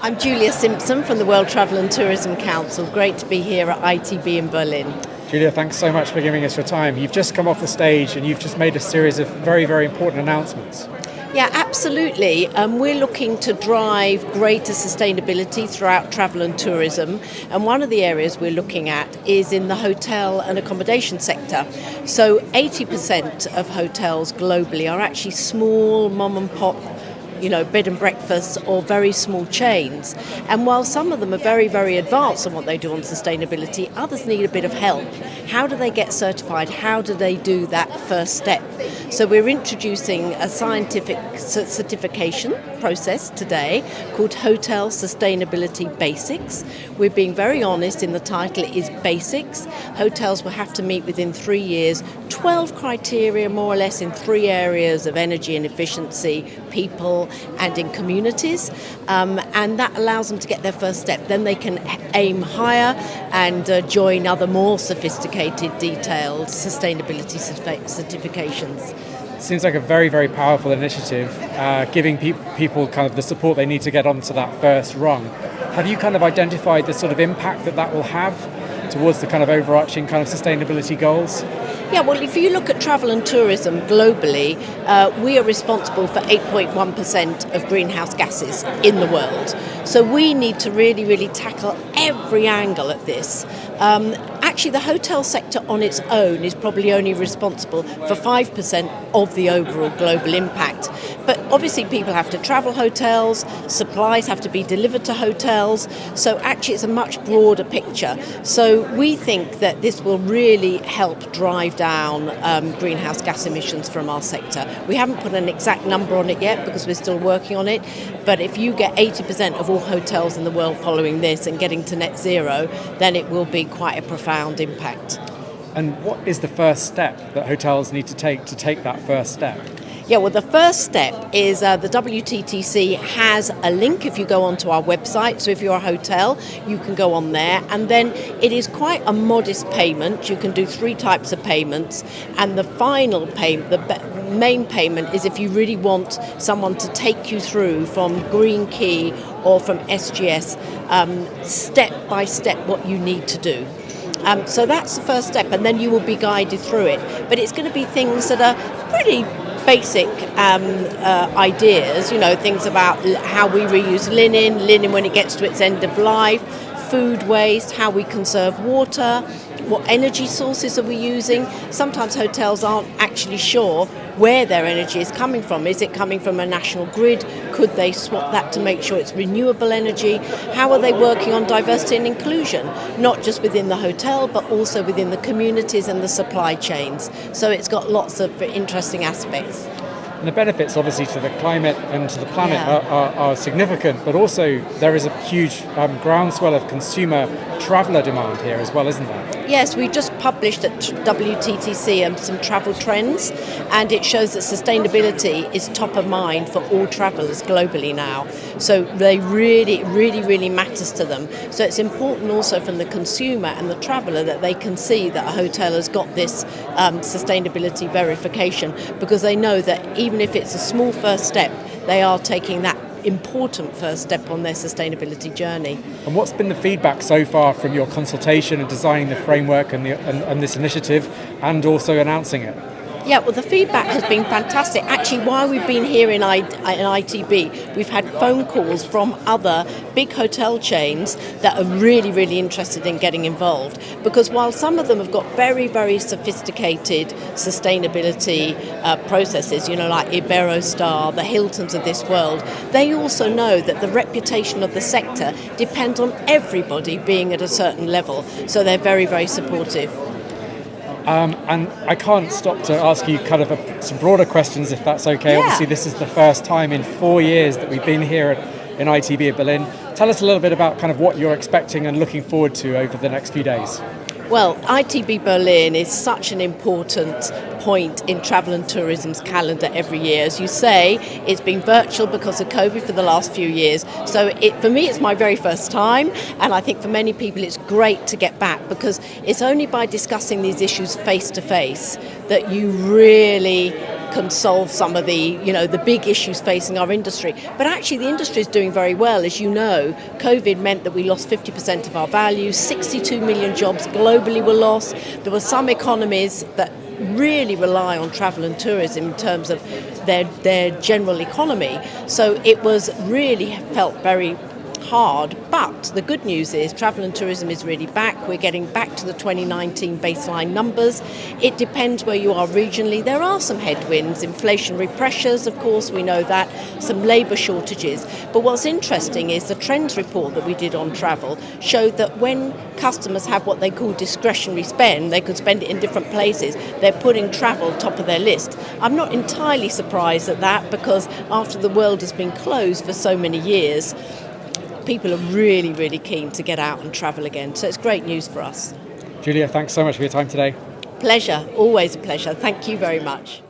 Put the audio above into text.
I'm Julia Simpson from the World Travel and Tourism Council. Great to be here at ITB in Berlin. Julia, thanks so much for giving us your time. You've just come off the stage and you've just made a series of very, very important announcements. Yeah, absolutely. We're looking to drive greater sustainability throughout travel and tourism. And one of the areas we're looking at is in the hotel and accommodation sector. So 80% of hotels globally are actually small mom and pop bed and breakfasts or very small chains. And while some of them are very, very advanced on what they do on sustainability, others need a bit of help. How do they get certified? How do they do that first step? So we're introducing a scientific certification process today called Hotel Sustainability Basics. We're being very honest in the title, it is basics. Hotels will have to meet within 3 years 12 criteria more or less in 3 areas of energy and efficiency, people and in communities, and that allows them to get their first step. Then they can aim higher and join other more sophisticated, detailed sustainability certifications. Seems like a very, very powerful initiative, giving people kind of the support they need to get onto that first rung. Have you kind of identified the sort of impact that will have towards the kind of overarching kind of sustainability goals? Yeah, well, if you look at travel and tourism globally, we are responsible for 8.1% of greenhouse gases in the world. So we need to really, really tackle every angle at this. Actually, the hotel sector on its own is probably only responsible for 5% of the overall global impact. But obviously people have to travel hotels, supplies have to be delivered to hotels, so actually it's a much broader picture. So we think that this will really help drive down greenhouse gas emissions from our sector. We haven't put an exact number on it yet because we're still working on it, but if you get 80% of all hotels in the world following this and getting to net zero, then it will be quite a profound impact. And what is the first step that hotels need to take that first step? Yeah, well, the first step is the WTTC has a link if you go onto our website. So if you're a hotel, you can go on there. And then it is quite a modest payment. You can do 3 types of payments. And the final payment, the main payment, is if you really want someone to take you through from Green Key or from SGS, step by step what you need to do. So that's the first step, and then you will be guided through it. But it's going to be things that are pretty basic ideas, things about how we reuse linen when it gets to its end of life, food waste, how we conserve water, what energy sources are we using. Sometimes hotels aren't actually sure where their energy is coming from. Is it coming from a national grid? Could they swap that to make sure it's renewable energy? How are they working on diversity and inclusion? Not just within the hotel, but also within the communities and the supply chains. So it's got lots of interesting aspects. And the benefits, obviously, to the climate and to the planet are significant, but also there is a huge groundswell of consumer traveller demand here as well, isn't there? Yes, we just published at WTTC some travel trends, and it shows that sustainability is top of mind for all travellers globally now. So they really matters to them. So it's important also from the consumer and the traveller that they can see that a hotel has got this sustainability verification, because they know that even if it's a small first step, they are taking that important first step on their sustainability journey. And what's been the feedback so far from your consultation and designing the framework and this initiative, and also announcing it? Yeah, well, the feedback has been fantastic. Actually, while we've been here in ITB, we've had phone calls from other big hotel chains that are really interested in getting involved. Because while some of them have got very sophisticated sustainability processes, like Iberostar, the Hiltons of this world, they also know that the reputation of the sector depends on everybody being at a certain level. So they're very supportive. And I can't stop to ask you kind of some broader questions, if that's okay. Yeah. Obviously, this is the first time in 4 years that we've been here in ITB Berlin. Tell us a little bit about kind of what you're expecting and looking forward to over the next few days. Well, ITB Berlin is such an important point in travel and tourism's calendar every year. As you say, it's been virtual because of COVID for the last few years. So for me, it's my very first time, and I think for many people it's great to get back, because it's only by discussing these issues face to face that you really can solve some of the big issues facing our industry. But actually the industry is doing very well. As you know, COVID meant that we lost 50% of our value, 62 million jobs globally were lost. There were some economies that really rely on travel and tourism in terms of their general economy. So it was really felt very hard, but the good news is travel and tourism is really back. We're getting back to the 2019 baseline numbers. It depends where you are regionally. There are some headwinds, inflationary pressures, of course, we know that, some labour shortages. But what's interesting is the trends report that we did on travel showed that when customers have what they call discretionary spend, they could spend it in different places, they're putting travel top of their list. I'm not entirely surprised at that, because after the world has been closed for so many years, people are really, really keen to get out and travel again. So it's great news for us. Julia, thanks so much for your time today. Pleasure, always a pleasure. Thank you very much.